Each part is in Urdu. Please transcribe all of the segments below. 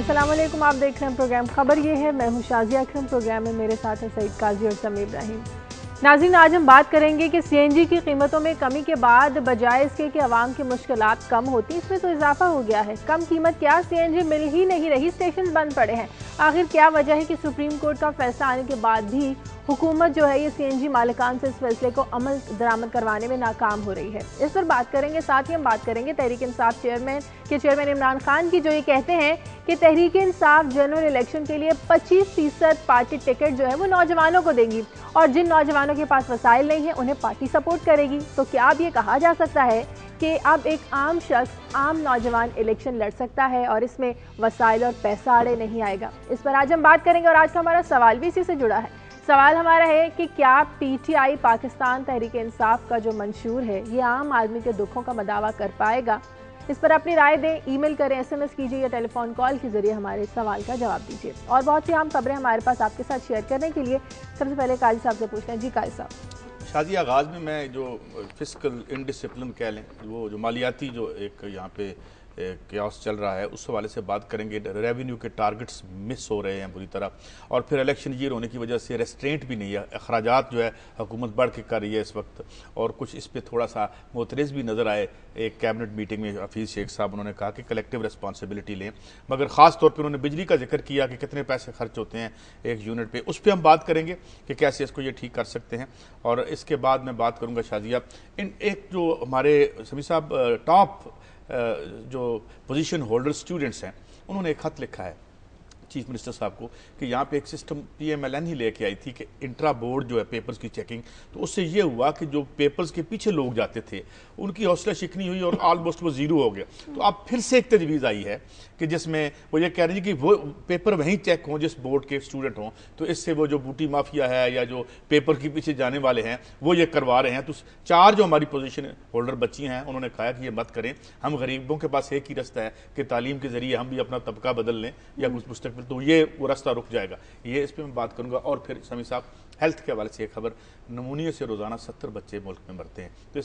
السلام علیکم، آپ دیکھ رہے ہیں پروگرام خبر یہ ہے، میں ہوں شازیہ اکرم، پروگرام میں میرے ساتھ ہیں سعید قاضی اور سمیع ابراہیم۔ ناظرین، آج ہم بات کریں گے کہ سی این جی کی قیمتوں میں کمی کے بعد بجائے اس کے کہ عوام کی مشکلات کم ہوتی، اس میں تو اضافہ ہو گیا ہے۔ کم قیمت کیا، سی این جی مل ہی نہیں رہی، اسٹیشن بند پڑے ہیں۔ آخر کیا وجہ ہے کہ سپریم کورٹ کا فیصلہ آنے کے بعد بھی حکومت جو ہے یہ سی این جی مالکان سے اس فیصلے کو عمل درآمد کروانے میں ناکام ہو رہی ہے؟ اس پر بات کریں گے، ساتھ ہی ہم بات کریں گے تحریک انصاف چیئرمین عمران خان کی، جو یہ کہتے ہیں کہ تحریک انصاف جنرل الیکشن کے لیے 25% پارٹی ٹکٹ جو ہے وہ نوجوانوں کو دے گی، اور جن نوجوانوں کے پاس وسائل نہیں ہیں انہیں پارٹی سپورٹ کرے گی۔ تو کیا اب یہ کہا جا سکتا ہے کہ اب ایک عام شخص، عام نوجوان الیکشن لڑ سکتا ہے اور اس میں وسائل اور پیسہ آڑے نہیں آئے گا؟ اس پر آج ہم بات کریں گے، اور آج کا ہمارا سوال بھی اسی سے جڑا ہے۔ سوال ہمارا ہے کہ کیا P T I Pakistan Tehreek Insaf کا جو منشور ہے یہ عام آدمی کے دکھوں کا مداوع کر پائے گا؟ اس پر اپنی رائے دیں، ای میل کریں، ایس ایم ایس کیجیے یا ٹیلی فون کال کے ذریعے ہمارے سوال کا جواب دیجیے۔ اور بہت سی اہم خبریں ہمارے پاس آپ کے ساتھ شیئر کرنے کے لیے سب سے پہلے قاضی صاحب سے پوچھتے ہیں۔ جی قاضی صاحب۔ شادی آغاز میں جو فسکل انڈسپلن کہہ لیں، وہ جو مالیاتی جو ایک یہاں پہ کیاس چل رہا ہے، اس حوالے سے بات کریں گے۔ ریونیو کے ٹارگٹس مس ہو رہے ہیں بری طرح، اور پھر الیکشن ایئر ہونے کی وجہ سے ریسٹرینٹ بھی نہیں ہے، اخراجات جو ہے حکومت بڑھ کے کر رہی ہے اس وقت، اور کچھ اس پہ تھوڑا سا معترض بھی نظر آئے۔ ایک کیبنٹ میٹنگ میں حفیظ شیخ صاحب انہوں نے کہا کہ کلیکٹیو ریسپانسبلٹی لیں، مگر خاص طور پہ انہوں نے بجلی کا ذکر کیا کہ کتنے پیسے خرچ ہوتے ہیں ایک یونٹ پہ، اس پہ ہم بات کریں گے کہ کیسے اس کو یہ ٹھیک کر سکتے ہیں۔ اور اس کے بعد میں بات کروں گا شازیہ، ایک جو ہمارے سمیع صاحب ٹاپ جو پوزیشن ہولڈر اسٹوڈنٹس ہیں، انہوں نے ایک خط لکھا ہے چیف منسٹر صاحب کو کہ یہاں پہ ایک سسٹم پی ایم ایل این ہی لے کے آئی تھی کہ انٹرا بورڈ جو ہے پیپرز کی چیکنگ، تو اس سے یہ ہوا کہ جو پیپرز کے پیچھے لوگ جاتے تھے ان کی حوصلہ شکنی ہوئی اور آلموسٹ وہ زیرو ہو گیا۔ تو اب پھر سے ایک تجویز آئی ہے کہ جس میں وہ یہ کہہ رہی ہے کہ وہ پیپر وہیں چیک ہوں جس بورڈ کے اسٹوڈنٹ ہوں، تو اس سے وہ جو بوٹی مافیا ہے یا جو پیپر کے پیچھے جانے والے ہیں وہ یہ کروا رہے ہیں۔ تو چار جو ہماری پوزیشن ہولڈر بچی ہیں انہوں نے کہا کہ یہ مت کریں، ہم غریبوں کے پاس ایک ہی رستہ ہے کہ تعلیم کے ذریعے ہم بھی اپنا طبقہ بدل لیں یا کچھ مستقبل، تو یہ وہ راستہ رک جائے گا۔ یہ اس پہ میں بات کروں گا۔ اور پھر سمیع صاحب ہیلتھ کے حوالے سے ایک خبر، نمونیا سے روزانہ 70 بچے ملک میں مرتے ہیں، تو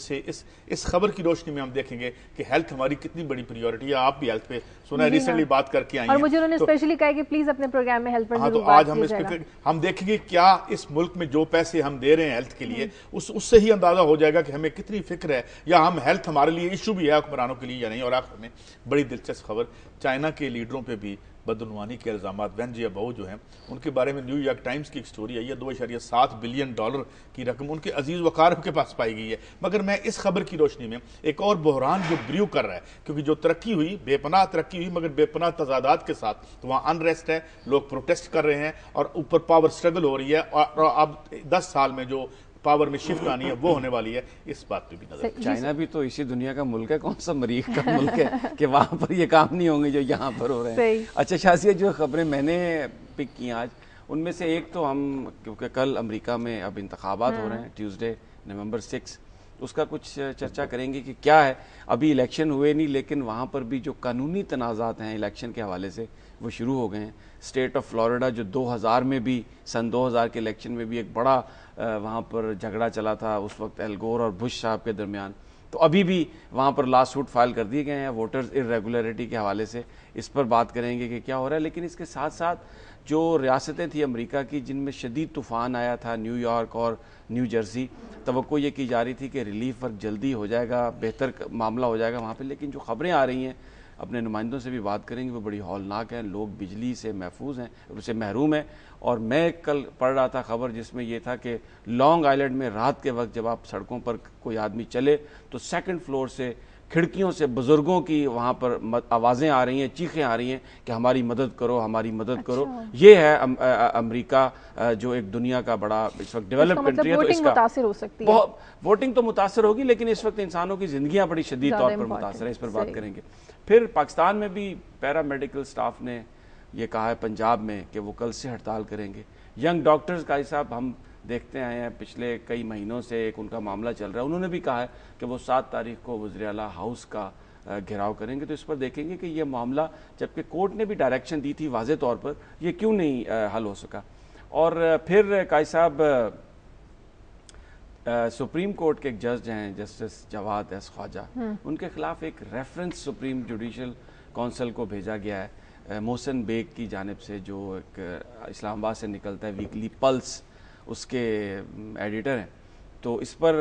اس خبر کی روشنی میں ہم دیکھیں گے کہ ہیلتھ ہماری کتنی بڑی پریورٹی ہے۔ آپ بھی ہیلتھ پہ سنا ہے، ریسنٹلی بات کر کے آئی ہیں، اور مجھے انہوں نے اسپیشلی کہا کہ پلیز اپنے پروگرام میں ہیلتھ پر ضرور تو بات آج کیجیے گا۔ ہم دیکھیں گے کیا اس ملک میں جو پیسے ہم دے رہے ہیں ہیلتھ کے لیے، اس سے ہی اندازہ ہو جائے گا کہ ہمیں کتنی فکر ہے، یا ہم ہیلتھ ہمارے لیے ایشو بھی ہے حکمرانوں کے لیے یا نہیں۔ اور آخر میں بڑی دلچسپ خبر، چائنا کے لیڈروں پہ بھی بدعنوانی کے الزامات، وین جیاباؤ جو ہیں ان کے بارے میں نیو یارک ٹائمز کی ایک سٹوری آئی ہے، $2.7 بلین کی رقم ان کے عزیز وقارب کے پاس پائی گئی ہے۔ مگر میں اس خبر کی روشنی میں ایک اور بحران جو بریو کر رہا ہے، کیونکہ جو ترقی ہوئی، بے پناہ ترقی ہوئی مگر بے پناہ تضادات کے ساتھ، تو وہاں انریسٹ ہے، لوگ پروٹیسٹ کر رہے ہیں اور اوپر پاور سٹرگل ہو رہی ہے، اور اب 10 سال میں جو پاور میں شفٹ آنی ہے وہ ہونے والی ہے، اس بات پہ بھی نظر۔ چائنا بھی تو اسی دنیا کا ملک ہے، کون سا مریخ کا ملک ہے کہ وہاں پر یہ کام نہیں ہوں گے جو یہاں پر ہو رہے ہیں۔ اچھا شازیہ، جو خبریں میں نے پک کی آج، ان میں سے ایک تو ہم، کیونکہ کل امریکہ میں اب انتخابات ہو رہے ہیں، ٹیوزڈے نومبر 6، اس کا کچھ چرچا کریں گے کہ کیا ہے۔ ابھی الیکشن ہوئے نہیں، لیکن وہاں پر بھی جو قانونی تنازعات ہیں الیکشن کے حوالے سے وہ شروع ہو گئے ہیں۔ اسٹیٹ آف فلوریڈا جو 2000 میں بھی، سن 2000 کے الیکشن میں بھی ایک بڑا وہاں پر جھگڑا چلا تھا اس وقت ایل گور اور بش صاحب کے درمیان، تو ابھی بھی وہاں پر لا سوٹ فائل کر دیے گئے ہیں ووٹرز ارریگولیرٹی کے حوالے سے۔ اس پر بات کریں گے کہ کیا ہو رہا ہے۔ لیکن اس کے ساتھ ساتھ جو ریاستیں تھیں امریکہ کی جن میں شدید طوفان آیا تھا، نیو یارک اور نیو جرسی، توقع یہ کی جا رہی تھی کہ ریلیف ورک جلدی ہو جائے گا، بہتر معاملہ ہو جائے گا وہاں پہ، لیکن جو خبریں آ رہی ہیں، اپنے نمائندوں سے بھی بات کریں گے، وہ بڑی ہولناک ہیں۔ لوگ بجلی سے محفوظ ہیں، اس سے محروم ہیں۔ اور میں کل پڑھ رہا تھا خبر جس میں یہ تھا کہ لانگ آئیلینڈ میں رات کے وقت جب آپ سڑکوں پر کوئی آدمی چلے تو 2nd فلور سے کھڑکیوں سے بزرگوں کی وہاں پر آوازیں آ رہی ہیں، چیخیں آ رہی ہیں کہ ہماری مدد کرو، ہماری مدد کرو۔ یہ ہے امریکہ جو ایک دنیا کا بڑا اس وقت ڈیولپ کنٹری ہے، تو اس کا متاثر ہو سکتی ہے، ووٹنگ تو متاثر ہوگی، لیکن اس وقت انسانوں کی زندگیاں بڑی شدید طور پر متاثر ہیں، اس پر بات کریں گے۔ پھر پاکستان میں بھی پیرا میڈیکل سٹاف نے یہ کہا ہے پنجاب میں کہ وہ کل سے ہڑتال کریں گے۔ ینگ ڈاکٹرز کا حساب ہم دیکھتے آئے ہیں پچھلے کئی مہینوں سے، ایک ان کا معاملہ چل رہا ہے، انہوں نے بھی کہا ہے کہ وہ 7 تاریخ کو وزیر اعلیٰ ہاؤس کا گھیراؤ کریں گے۔ تو اس پر دیکھیں گے کہ یہ معاملہ، جبکہ کورٹ نے بھی ڈائریکشن دی تھی واضح طور پر، یہ کیوں نہیں حل ہو سکا۔ اور پھر قاضی صاحب، سپریم کورٹ کے ایک جج ہیں جسٹس جواد ایس خواجہ، ان کے خلاف ایک ریفرنس سپریم جوڈیشل کونسل کو بھیجا گیا ہے محسن بیگ کی جانب سے، جو ایک اسلام آباد سے نکلتا ہے ویکلی پلس، اس کے ایڈیٹر ہیں، تو اس پر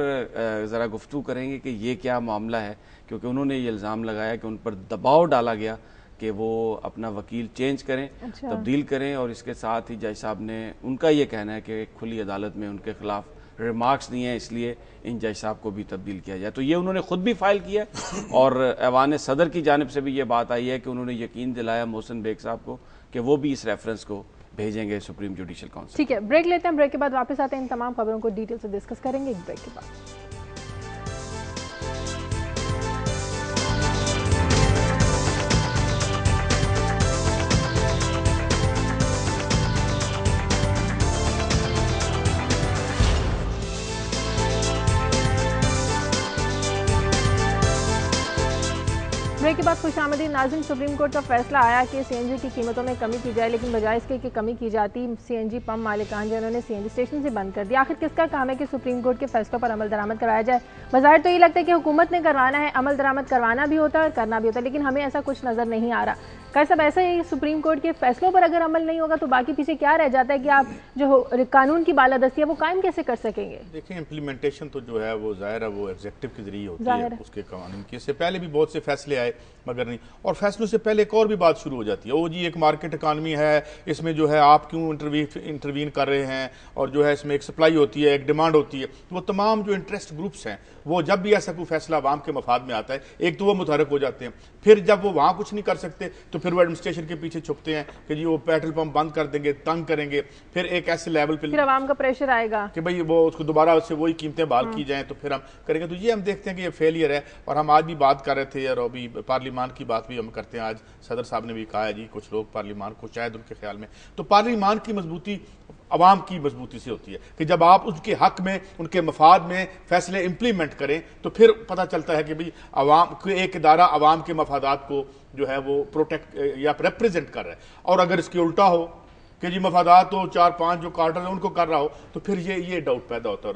ذرا گفتگو کریں گے کہ یہ کیا معاملہ ہے، کیونکہ انہوں نے یہ الزام لگایا کہ ان پر دباؤ ڈالا گیا کہ وہ اپنا وکیل چینج کریں، تبدیل کریں، اور اس کے ساتھ ہی جج صاحب نے، ان کا یہ کہنا ہے کہ کھلی عدالت میں ان کے خلاف ریمارکس دیے ہیں، اس لیے ان جج صاحب کو بھی تبدیل کیا جائے. تو یہ انہوں نے خود بھی فائل کیا ہے، اور ایوان صدر کی جانب سے بھی یہ بات آئی ہے کہ انہوں نے یقین دلایا محسن بیگ صاحب کو کہ وہ بھی اس ریفرنس کو بھیجیں گے سپریم جوڈیشل کونسل. ٹھیک ہے، بریک لیتے ہیں، بریک کے بعد واپس آتے ہیں، ان تمام خبروں کو ڈیٹیل سے ڈسکس کریں گے ایک بریک کے بعد. بریک کے بعد خوش آمدید ناظرین. سپریم کورٹ کا فیصلہ آیا کہ سی این جی کی قیمتوں میں کمی کی جائے، لیکن بجائے اس کے کہ کمی کی جاتی، سی این جی پمپ مالکان جنہوں نے سی این جی اسٹیشن سے بند کر دیا. آخر کس کا کام ہے کہ سپریم کورٹ کے فیصلوں پر عمل درآمد کرایا جائے؟ بظاہر تو یہ لگتا ہے کہ حکومت نے کروانا ہے، عمل درآمد کروانا بھی ہوتا ہے اور کرنا بھی ہوتا ہے، لیکن ہمیں ایسا کچھ نظر نہیں آ رہا. صاحب ایسا ہی سپریم کورٹ کے فیصلوں پر اگر عمل نہیں ہوگا تو باقی پیچھے کیا رہ جاتا ہے کہ آپ جو قانون کی بالادستی ہے وہ قائم کیسے کر سکیں گے؟ دیکھیں امپلیمنٹیشن تو جو ہے وہ ظاہر ہے وہ ایگزیکٹو کے ذریعے ہوتی ہے اس کے قوانین کی. اس سے پہلے بھی بہت سے فیصلے آئے مگر نہیں، اور فیصلوں سے پہلے ایک اور بھی بات شروع ہو جاتی ہے، وہ جی ایک مارکیٹ اکانومی ہے، اس میں جو ہے آپ کیوں انٹروین کر رہے ہیں، اور جو ہے اس میں ایک سپلائی ہوتی ہے، ایک ڈیمانڈ ہوتی ہے. وہ تمام جو انٹرسٹ گروپس ہیں وہ جب بھی ایسا کوئی فیصلہ عوام کے مفاد میں آتا ہے، ایک تو وہ متحرک ہو جاتے ہیں، پھر جب وہ وہاں کچھ نہیں کر سکتے تو پھر وہ ایڈمنسٹریشن کے پیچھے چھپتے ہیں کہ جی وہ پیٹرول پمپ بند کر دیں گے، تنگ کریں گے، پھر ایک ایسے لیول پہ پھر عوام کا پریشر آئے گا کہ بھئی وہ اس کو دوبارہ سے وہی قیمتیں بحال کی جائیں تو پھر ہم کریں گے. تو یہ ہم دیکھتے ہیں کہ یہ فیلئر ہے. اور ہم آج بھی بات کر رہے تھے اور ابھی پارلیمان کی بات بھی ہم کرتے ہیں. آج صدر صاحب نے بھی کہا ہے جی کچھ لوگ پارلیمان کو شاید ان کے خیال میں، تو پارلیمان کی مضبوطی عوام کی مضبوطی سے ہوتی ہے کہ جب آپ اس کے حق میں، ان کے مفاد میں فیصلے امپلیمنٹ کریں تو پھر پتہ چلتا ہے کہ بھئی عوام ایک ادارہ عوام کے مفادات کو جو ہے وہ پروٹیکٹ یا ریپریزنٹ کر رہا ہے. اور اگر اس کی الٹا ہو کہ جی مفادات تو 4-5 جو کارڈر ہیں ان کو کر رہا ہو تو پھر یہ ڈاؤٹ پیدا ہوتا ہے.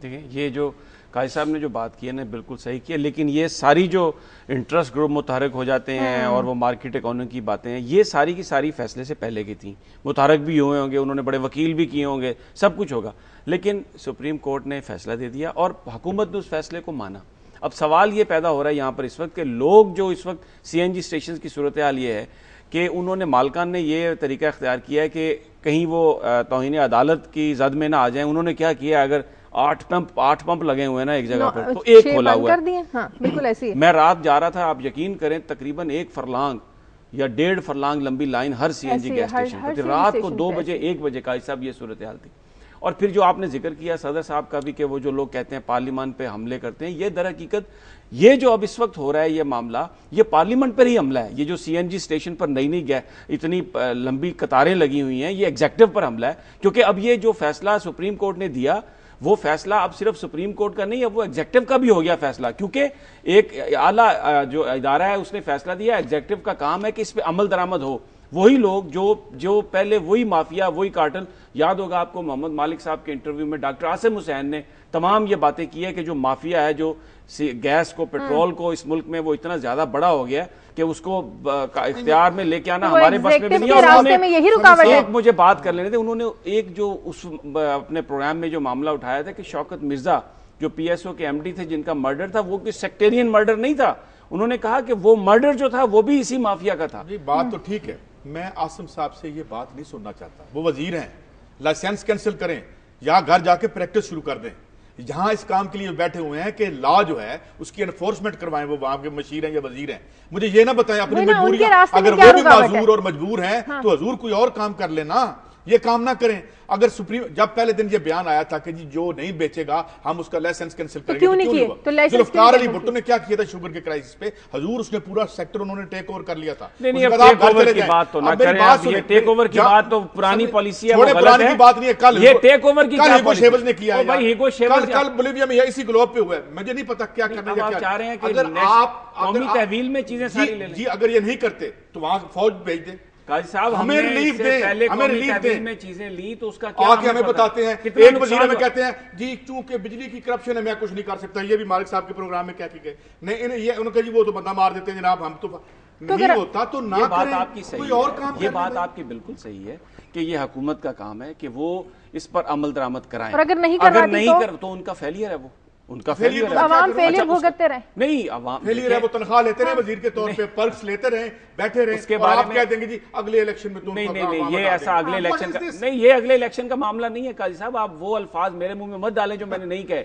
دیکھیں یہ جو قاضی صاحب نے جو بات کی ہے نا بالکل صحیح کی ہے، لیکن یہ ساری جو انٹرسٹ گروپ متحرک ہو جاتے ہیں اور وہ مارکیٹ اکانومی کی باتیں ہیں، یہ ساری کی ساری فیصلے سے پہلے کی تھیں، متحرک بھی ہوئے ہوں گے، انہوں نے بڑے وکیل بھی کیے ہوں گے، سب کچھ ہوگا، لیکن سپریم کورٹ نے فیصلہ دے دیا اور حکومت نے اس فیصلے کو مانا. اب سوال یہ پیدا ہو رہا ہے یہاں پر اس وقت کہ لوگ جو اس وقت سی این جی اسٹیشن کی صورتحال یہ ہے کہ انہوں نے مالکان نے یہ طریقہ اختیار کیا ہے کہ کہیں وہ توہین عدالت کی زد میں نہ آ جائیں. انہوں نے کیا کیا، اگر 8 پمپ لگے ہوئے ہیں نا ایک جگہ پر تو ایک کھولا ہوا ہے. ہاں بالکل ایسی ہے. میں رات جا رہا تھا، آپ یقین کریں تقریباً 1 فرلانگ یا 1.5 فرلانگ لمبی لائن ہر سی این جی گیس اسٹیشن پر تھی. رات کو 2 بجے 1 بجے کا صاحب یہ صورتحال تھی. اور پھر جو آپ نے ذکر کیا صدر صاحب کا بھی کہ وہ جو لوگ کہتے ہیں پارلیمان پہ حملے کرتے ہیں، یہ در حقیقت یہ جو اب اس وقت ہو رہا ہے یہ معاملہ یہ پارلیمنٹ پر ہی حملہ ہے. یہ جو سی این جی اسٹیشن پر نئی اتنی لمبی قطاریں لگی ہوئی ہیں، یہ ایگزیکٹو پر حملہ ہے. کیونکہ اب یہ جو فیصلہ سپریم کورٹ نے دیا وہ فیصلہ اب صرف سپریم کورٹ کا نہیں ہے، وہ ایگزیکٹو کا بھی ہو گیا فیصلہ. کیونکہ ایک اعلیٰ جو ادارہ ہے اس نے فیصلہ دیا، ایگزیکٹو کا کام ہے کہ اس پہ عمل درآمد ہو. وہی لوگ جو پہلے وہی مافیا، وہی کارٹل، یاد ہوگا آپ کو محمد مالک صاحب کے انٹرویو میں ڈاکٹر عاصم حسین نے تمام یہ باتیں کی ہے کہ جو مافیا ہے، جو گیس کو، پیٹرول کو اس ملک میں وہ اتنا زیادہ بڑا ہو گیا کہ اس کو اختیار میں لے کے آنا ہمارے بس میں بھی نہیں. ایک مجھے بات کر لینے تھے، انہوں نے ایک جو اس اپنے پروگرام میں جو معاملہ اٹھایا تھا کہ شوکت مرزا جو پی ایس او کے ایم ڈی تھے جن کا مرڈر تھا، وہ کوئی سیکٹیرین مرڈر نہیں تھا. انہوں نے کہا کہ وہ مرڈر جو تھا وہ بھی اسی مافیا کا تھا. بات تو ٹھیک ہے، میں عاصم صاحب سے یہ بات نہیں سننا چاہتا. وہ وزیر ہیں، لائسنس کینسل کریں یا گھر جا کے پریکٹس شروع کر دیں. جہاں اس کام کے لیے بیٹھے ہوئے ہیں کہ لا جو ہے اس کی انفورسمنٹ کروائیں، وہ وہاں کے مشیر ہیں یا وزیر ہیں. مجھے یہ نہ بتائیں اپنی مجبوریاں. اگر وہ بھی معذور اور مجبور ہیں تو حضور کوئی اور کام کر لینا، یہ کام نہ کریں. اگر سپریم جب پہلے دن یہ بیان آیا تھا کہ جی جو نہیں بیچے گا ہم اس کا لائسنس کینسل کریں گے، ذوالفقار علی بھٹو نے کیا کیا تھا شوگر کے کرائسس پہ؟ حضور اس نے پورا سیکٹر انہوں نے ٹیک اوور کر لیا تھا. ٹیک اوور کی بات تو نہ کریں، یہ ٹیک اوور کی بات تو پرانی پالیسی ہے، تھوڑے پرانی کی بات نہیں ہے. کل یہ ٹیک اوور کی کل ہیگو شیولز نے کیا ہے، کل بولیویا میں اسی گلوب پہ ہوا ہے. مجھے نہیں پتا کیا کرنا ہے. آپ چاہ رہے ہیں کہ اگر آپ قومی تحویل میں چیزیں ساری لے لیں، جی اگر یہ نہیں کرتے تو وہاں فوج بھیج دیں. قاضی صاحب ہمیں ریلیف دیں، ہمیں ریلیف دیں میں چیزیں لی تو اس کا کیا آکے ہمیں بتاتے ہیں. ایک وزیر ہمیں کہتے ہیں جی چونکہ بجلی کی کرپشن ہے میں کچھ نہیں کر سکتا. یہ بھی مالک صاحب کے پروگرام میں کیا کی گئے نہیں، یہ انہوں نے کہا جی وہ تو بندہ مار دیتے ہیں جناب. ہم تو نہیں ہوتا تو نہ کریں، کوئی اور کام. یہ بات آپ کی بالکل صحیح ہے کہ یہ حکومت کا کام ہے کہ وہ اس پر عمل درآمد کرائیں، اور اگر نہیں کر تو ان کا فیلئر ہے، وہ ان کا فیلئر ہے. عوام فیلئر بھگتتے رہے. نہیں، عوام فیلئر ہے، وہ تنخواہ لیتے رہے وزیر کے طور پہ، پرکس لیتے رہے، بیٹھے رہے، اور آپ کہہ دیں گے جی اگلے الیکشن میں. نہیں، یہ ایسا اگلے الیکشن کا نہیں، یہ اگلے الیکشن کا معاملہ نہیں ہے قاضی صاحب. آپ وہ الفاظ میرے منہ میں مت ڈالیں جو میں نے نہیں کہے.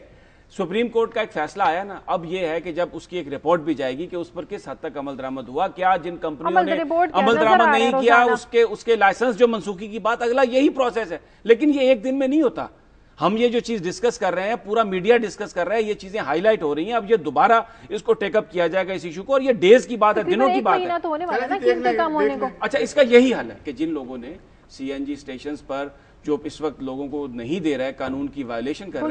سپریم کورٹ کا ایک فیصلہ آیا نا، اب یہ ہے کہ جب اس کی ایک رپورٹ بھی جائے گی کہ اس پر کس حد تک عمل درآمد ہوا، کیا جن کمپنیوں نے عمل درآمد نہیں کیا اس کے لائسنس جو منسوخی کی بات، اگلا یہی پروسیس ہے. لیکن یہ ایک دن میں نہیں ہوتا. ہم یہ جو چیز ڈسکس کر رہے ہیں، پورا میڈیا ڈسکس کر رہا ہے، یہ چیزیں ہائی لائٹ ہو رہی ہیں. اب یہ دوبارہ اس کو ٹیک اپ کیا جائے گا اس ایشو کو، اور یہ ڈیز کی بات ہے، دنوں کی بات ہے. اچھا، اس کا یہی حل ہے کہ جن لوگوں نے سی این جی اسٹیشنز پر جو اس وقت لوگوں کو نہیں دے رہا ہے، قانون کی وائلیشن کر رہے ہیں،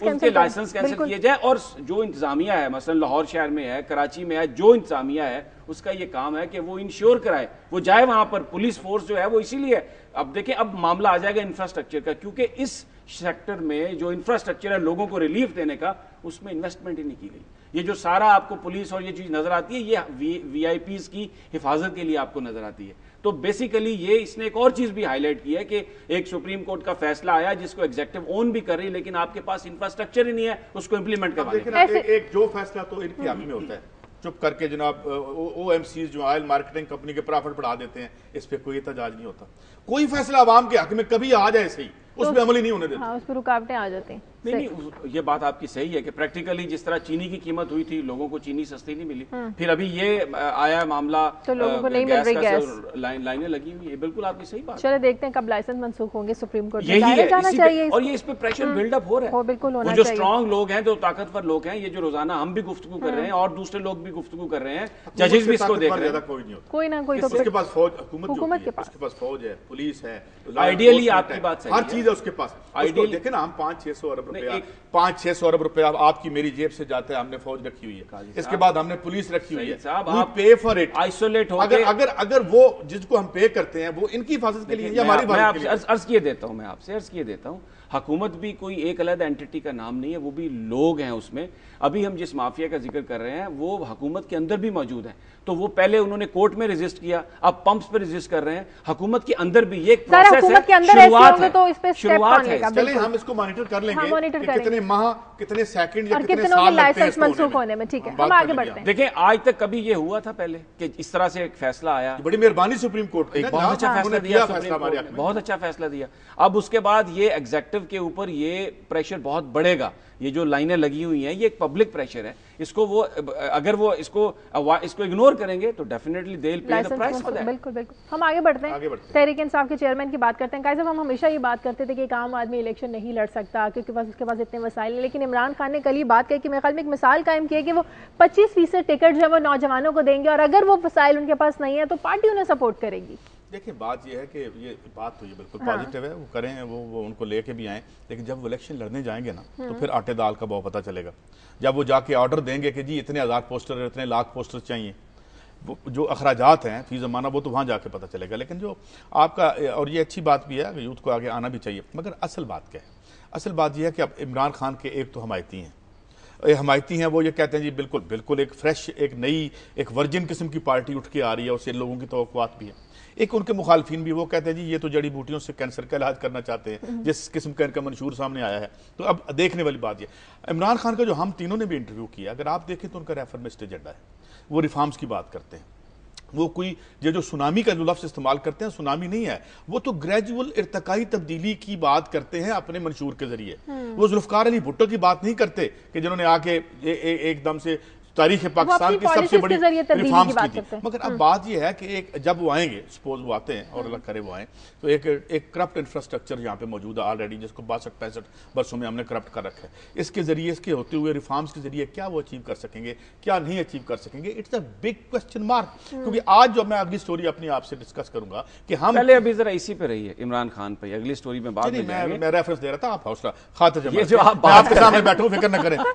ان کے لائسنس کینسل کیے جائے. اور جو انتظامیہ ہے، مثلا لاہور شہر میں ہے، کراچی میں ہے، جو انتظامیہ ہے اس کا یہ کام ہے کہ وہ انشور کرائے، وہ جائے وہاں پر. پولیس فورس جو ہے وہ اسی لیے. اب دیکھیں، اب معاملہ آ جائے گا انفراسٹرکچر کا، کیونکہ اس سیکٹر میں جو انفراسٹرکچر ہے لوگوں کو ریلیف دینے کا، اس میں انویسٹمنٹ ہی نہیں کی گئی. یہ جو سارا آپ کو پولیس اور یہ چیز نظر آتی ہے، یہ وی آئی پیز کی حفاظت کے لیے آپ کو نظر آتی ہے. تو بیسیکلی یہ اس نے ایک اور چیز بھی ہائی لائٹ کی ہے کہ ایک سپریم کورٹ کا فیصلہ آیا جس کو ایگزیکٹو اون بھی کر رہی، لیکن آپ کے پاس انفراسٹرکچر ہی نہیں ہے اس کو امپلیمنٹ کروانے. ایک جو فیصلہ تو ان کے حق میں ہوتا ہے، چپ کر کے جناب او ایم سیز جو آئل مارکیٹنگ کمپنی کے پرافٹ بڑھا دیتے ہیں، اس پہ کوئی احتجاج نہیں ہوتا. کوئی فیصلہ عوام کے حق میں کبھی آ جائے صحیح، اس میں عمل ہی نہیں ہونے دیتے. اس پہ رکاوٹیں آ جاتی ہیں. نہیں، یہ بات آپ کی صحیح ہے کہ پریکٹیکلی جس طرح چینی کی قیمت ہوئی تھی، لوگوں کو چینی سستی نہیں ملی. پھر ابھی یہ آیا معاملہ تو لوگوں کو نہیں مل رہی گیس، لائنیں لگی ہوئی. بالکل آپ کی صحیح بات. چلے دیکھتے ہیں کب لائسنس منسوخ ہوں گے. سپریم کورٹ یہی ہے، اور یہ اس پہ پریشر بلڈ اپ ہو رہا ہے. بالکل ہونا چاہیے. جو اسٹرانگ لوگ ہیں، جو طاقتور لوگ ہیں، یہ جو روزانہ ہم بھی گفتگو کر رہے ہیں اور دوسرے لوگ بھی گفتگو کر رہے ہیں، ججز بھی اس کو دیکھ رہے ہیں. کوئی نہ کوئی تو اس کے پاس فوج، حکومت کے پاس فوج ہے، پولیس ہے، آئیڈیلی آپ کی بات صحیح ہے، ہر چیز ہے اس کے پاس. دیکھیں نا، ہم 500-600 ارب روپیہ 500-600 ارب روپیہ آپ کی میری جیب سے جاتا ہے. ہم نے فوج رکھی ہوئی ہے، اس کے بعد ہم نے پولیس رکھی ہوئی ہے. آپ پے فار اٹ. آئسولیٹ ہو اگر وہ جس کو ہم پے کرتے ہیں وہ ان کی حفاظت کے لیے یا ہماری حفاظت کے لیے. عرض کیے دیتا ہوں، میں آپ سے عرض کیے دیتا ہوں، حکومت بھی کوئی ایک علیحدہ اینٹی کا نام نہیں ہے، وہ بھی لوگ ہیں اس میں. ابھی ہم جس مافیا کا ذکر کر رہے ہیں وہ حکومت کے اندر بھی موجود ہیں. تو وہ پہلے انہوں نے کورٹ میں ریزسٹ کیا، اب پمپس پہ ریزسٹ کر رہے ہیں. حکومت کے اندر بھی یہ ایک پروسیس ہے، شروعات ہے. چلیں ہم اس کو مانیٹر کر لیں گے کہ کتنے ماہ، کتنے سیکنڈ یا کتنے سال لگتے ہیں منسوخ ہونے میں. ٹھیک ہے، ہم آگے بڑھتے ہیں. دیکھیں، آج تک کبھی یہ ہوا تھا پہلے کہ اس طرح سے ایک فیصلہ آیا؟ بڑی مہربانی سپریم کورٹ ایک بہت اچھا فیصلہ دیا، بہت اچھا فیصلہ دیا. اب اس کے بعد یہ ایگزیکٹو کے اوپر یہ پریشر بہت بڑھے گا. یہ جو لائنیں لگی ہوئی ہیں، یہ ایک پبلک پریشر ہے. اس کو وہ اگر وہ اس کو اگنور کریں گے تو definitely they will pay the price for that. بالکل بالکل. ہم آگے بڑھتے ہیں، تحریک انصاف کے چیئرمین کی بات کرتے ہیں. قائد صاحب، ہم ہمیشہ یہ بات کرتے تھے کہ ایک عام آدمی الیکشن نہیں لڑ سکتا کیونکہ بس اس کے پاس اتنے وسائل ہیں، لیکن عمران خان نے کل یہ بات کہی کہ میرے خیال میں ایک مثال قائم کی ہے کہ وہ 25% ٹکٹ جو ہے وہ نوجوانوں کو دیں گے، اور اگر وہ وسائل ان کے پاس نہیں ہے تو پارٹی انہیں سپورٹ کرے گی. دیکھیں، بات یہ ہے کہ یہ بات تو یہ بالکل پازیٹیو ہے، وہ کریں، وہ ان کو لے کے بھی آئیں. لیکن جب وہ الیکشن لڑنے جائیں گے نا تو پھر آٹے دال کا بہت پتہ چلے گا. جب وہ جا کے آرڈر دیں گے کہ جی اتنے ہزار پوسٹر، اتنے لاکھ پوسٹر چاہیے، جو اخراجات ہیں فی زمانہ وہ تو وہاں جا کے پتہ چلے گا. لیکن جو آپ کا، اور یہ اچھی بات بھی ہے کہ یوتھ کو آگے آنا بھی چاہیے، مگر اصل بات کیا ہے؟ اصل بات یہ ہے کہ اب عمران خان کے ایک تو حمایتی ہیں، وہ یہ کہتے ہیں جی بالکل ایک فریش، ایک نئی، ایک ورجن قسم کی پارٹی اٹھ کے آ رہی ہے، اس سے لوگوں کی توقعات بھی ہیں. ایک ان کے مخالفین بھی، وہ کہتے ہیں جی یہ تو جڑی بوٹیوں سے کینسر کا علاج کرنا چاہتے ہیں، جس قسم کا ان کا منشور سامنے آیا ہے. تو اب دیکھنے والی بات یہ، عمران خان کا جو ہم تینوں نے بھی انٹرویو کیا، اگر آپ دیکھیں تو ان کا ریفارمسٹ ایجنڈا ہے. وہ ریفارمز کی بات کرتے ہیں. وہ کوئی جو سونامی کا جو لفظ استعمال کرتے ہیں، سونامی نہیں ہے، وہ تو گریجول ارتقائی تبدیلی کی بات کرتے ہیں اپنے منشور کے ذریعے. وہ ذوالفقار علی بھٹو کی بات نہیں کرتے کہ جنہوں نے آ کے ایک دم سے تاریخ پاکستان کی سب سے بڑی ریفارمز کی تھی. مگر اب بات یہ ہے کہ جب وہ آئیں گے، سپوز وہ آتے ہیں اور اللہ کرے وہ آئیں، تو ایک کرپٹ انفراسٹرکچر یہاں پہ موجود ہے آلریڈی، جس کو 62-65 برسوں میں ہم نے کرپٹ کر رکھا ہے. اس کے ذریعے، اس کے ہوتے ہوئے ریفارمز کے ذریعے کیا وہ اچیو کر سکیں گے، کیا نہیں اچیو کر سکیں گے؟ It's a big question mark. کیونکہ آج جو میں اگلی سٹوری اپنی آپ سے ڈسکس کروں گا کہ ہم پہلے ابھی ذرا اسی پہ رہی ہے، عمران خان پہ اگلی سٹوری میں بات میں ریفرنس دے رہا تھا. آپ حوصلہ خاطر جب آپ کے سامنے بیٹھوں، فکر نہ کریں،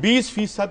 20%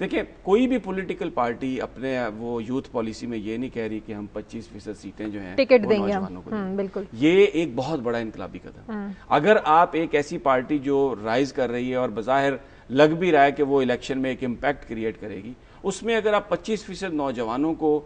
دیکھیں کوئی بھی پولیٹیکل پارٹی اپنے وہ یوتھ پالیسی میں یہ نہیں کہہ رہی کہ ہم 25% سیٹیں جو ہیں ٹکٹ دیں گے ہم، بالکل یہ ایک بہت بڑا انقلابی قدم. اگر آپ ایک ایسی پارٹی جو رائز کر رہی ہے اور بظاہر لگ بھی رہا ہے کہ وہ الیکشن میں ایک امپیکٹ کریٹ کرے گی، اس میں اگر آپ 25% نوجوانوں کو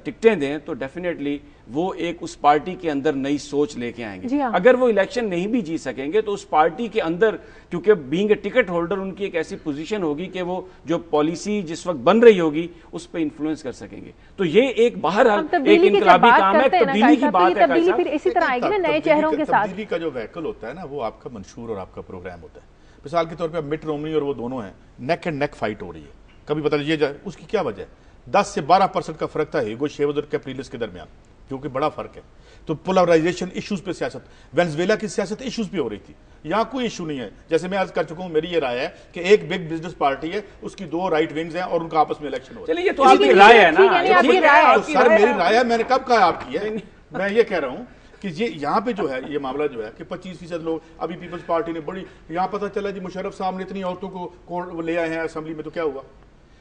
ٹکٹیں دیں تو ڈیفینیٹلی وہ ایک اس پارٹی کے اندر نئی سوچ لے کے آئیں گے. اگر وہ الیکشن نہیں بھی جی سکیں گے تو اس پارٹی کے اندر کیونکہ being a ticket holder in کی ایک ایسی پوزیشن ہوگی کہ وہ جو پالیسی جس وقت بن رہی ہوگی اس پہ انفلوئنس کر سکیں گے. تو یہ ایک بہرحال ایک انقلابی کام ہے. تبدیلی کی بات ہے، تبدیلی پھر اسی طرح آئے گی نا نئے چہروں کے ساتھ. تبدیلی کا جو وہیکل ہوتا ہے نا وہ آپ کا منشور اور آپ کا پروگرام ہوتا ہے. مثال کے طور پہ مٹ رومنی اور وہ دونوں ہیں، نیک اینڈ نیک فائٹ ہو رہی ہے. کبھی پتہ یہ جائے اس کی کیا وجہ ہے؟ 10 سے 12% کا فرق تھا ہیگو شیوز اور کیپریلس کے درمیان، جو کہ بڑا فرق ہے. تو پولرائزیشن ایشوز پہ سیاست، وینزویلا کی سیاست ایشوز پہ ہو رہی تھی. یہاں کوئی ایشو نہیں ہے. جیسے میں عرض کر چکا ہوں، میری یہ رائے ہے کہ ایک بگ بزنس پارٹی ہے، اس کی 2 رائٹ ونگز ہیں اور ان کا آپس میں الیکشن ہو رہا ہے. چلیے یہ تو آپ کی رائے ہے نا. سر میری رائے ہے، میں نے کب کہا آپ کی ہے؟ میں یہ کہہ رہا ہوں کہ یہاں پہ جو ہے یہ معاملہ جو ہے کہ 25% لوگ ابھی پیپلز پارٹی نے بڑی، یہاں پتہ چلا جی مشرف صاحب نے اتنی عورتوں کو لے آئے ہیں اسمبلی میں، تو کیا ہوا؟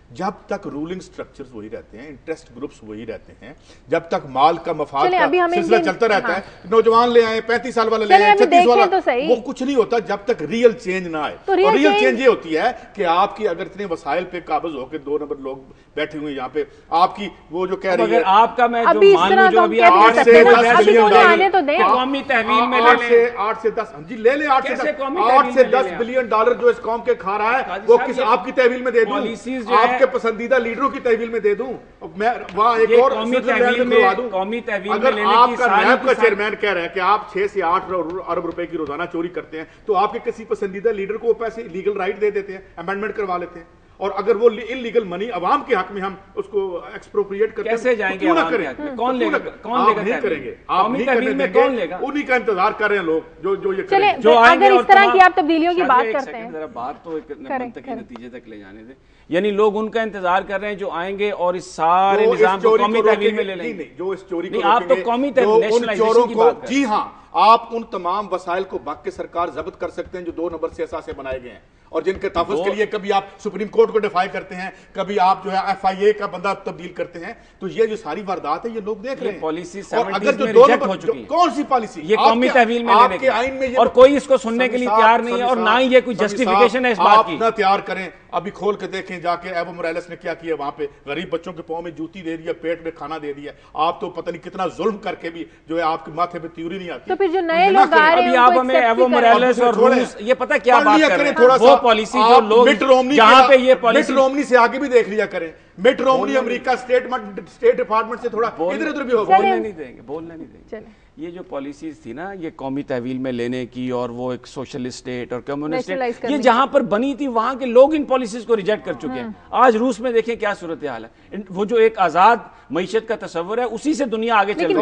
جب تک رولنگ سٹرکچرز وہی رہتے ہیں، انٹرسٹ گروپس وہی رہتے ہیں، جب تک مال کا مفاد کا سلسلہ چلتا رہتا ہے، نوجوان لے آئے، 35 سال والا لے آئے، 36 والا، وہ کچھ نہیں ہوتا جب تک ریئل چینج نہ آئے. اور ریئل چینج یہ ہوتی ہے کہ آپ کی اگر اتنے وسائل پہ قابض ہو کے 2 نمبر لوگ بیٹھے ہوئے یہاں پہ، آپ کی وہ جو کہہ رہی ہے آپ کا، میں جو مان لوں جو ابھی 8 سے 10 بلین قومی تحویل میں 8 سے 10 جی لے لیں، 8 سے 10 بلین ڈالر جو اس قوم کے کھا رہا ہے وہ کس آپ کی تحویل میں دے دوں؟ آپ کے پسندیدہ لیڈروں کی تحویل میں دے دوں؟ میں وہاں ایک اور قومی تحویل میں آپ کا نیب کا چیئرمین کہہ رہا ہے کہ آپ 6 سے 8 ارب روپے کی روزانہ چوری کرتے ہیں، تو آپ کے کسی پسندیدہ لیڈر کو وہ پیسے لیگل رائٹ دے دیتے ہیں، امینڈمنٹ کروا لیتے ہیں. اور اگر وہ انلیگل منی عوام کے حق میں ہم اس کو ایکسپروپریٹ کرتے ہیں، کیسے جائیں گے؟ کون لے گا؟ آپ نہیں کریں گے، آپ نہیں کرنے دیں گے. انہی کا انتظار کر رہے ہیں لوگ جو یہ کریں. جو اگر اس طرح کی آپ تبدیلیوں کی بات کرتے ہیں، ذرا بات تو ایک منطقی نتیجے تک لے جانے دیں. یعنی لوگ ان کا انتظار کر رہے ہیں جو آئیں گے اور اس سارے نظام کو قومی تحویل میں لے لیں گے. جو اس چوری کو آپ تو قومی نیشنلائزیشن کی بات کر رہے ہیں. جی ہاں، آپ ان تمام وسائل کو بک کے سرکار ضبط کر سکتے ہیں جو 2 نمبر سے اثاثے بنائے گئے ہیں اور جن کے تحفظ کے لیے کبھی آپ سپریم کورٹ کو ڈیفائی کرتے ہیں، کبھی آپ جو ہے FIA کا بندہ تبدیل کرتے ہیں. تو یہ جو ساری واردات ہے یہ لوگ دیکھ رہے ہیں. پالیسی اور اگر جو 2 نمبر کون سی پالیسی یہ قومی تحویل میں لینے کی، آئین میں اور کوئی اس کو سننے کے لیے تیار نہیں ہے اور نہ ہی یہ کوئی جسٹیفیکیشن ہے اس بات کی. آپ نہ تیار کریں. ابھی کھول کے دیکھیں جا کے ایوو موریلس نے کیا کیا وہاں پہ، غریب بچوں کے پاؤں میں جوتی دے دیا، پیٹ میں کھانا دے دیا. آپ تو پتہ نہیں کتنا ظلم کر کے بھی جو ہے آپ کے ماتھے پہ تیوری نہیں آتی. تو پھر جو نئے لوگ آ رہے ہیں آپ ہمیں ایوو موریلس اور روس یہ پتہ کیا بات کر رہے ہیں، وہ پالیسی جو لوگ جہاں پہ یہ پالیسی مٹ رومنی سے آگے بھی دیکھ لیا کریں. مٹ رومنی امریکہ اسٹیٹ ڈپارٹمنٹ سے تھوڑا ادھر ادھر بھی ہوگا. بولنے نہیں دیں گے. یہ جو پالیسیز تھی نا یہ قومی تحویل میں لینے کی اور وہ ایک سوشلسٹ اسٹیٹ اور کمیونسٹ اسٹیٹ، یہ جہاں پر بنی تھی وہاں کے لوگ ان پالیسیز کو ریجیکٹ کر چکے ہیں. آج روس میں دیکھیں کیا صورتحال ہے. وہ جو ایک آزاد معیشت کا تصور ہے اسی سے دنیا آگے چل رہی ہے.